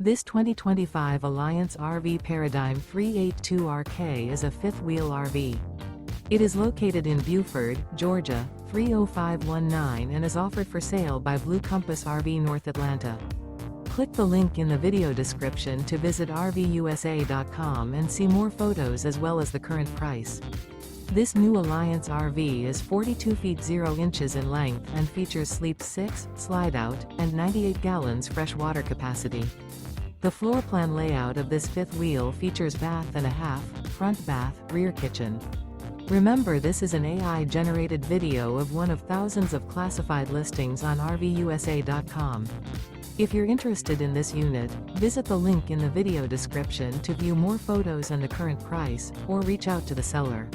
This 2025 Alliance RV Paradigm 382RK is a fifth-wheel RV. It is located in Buford, Georgia, 30519 and is offered for sale by Blue Compass RV North Atlanta. Click the link in the video description to visit RVUSA.com and see more photos as well as the current price. This new Alliance RV is 42 feet 0 inches in length and features Sleep 6, Slideout, and 98 gallons fresh water capacity. The floor plan layout of this fifth wheel features bath and a half, front bath, rear kitchen. Remember, this is an AI-generated video of one of thousands of classified listings on RVUSA.com. If you're interested in this unit, visit the link in the video description to view more photos and the current price, or reach out to the seller.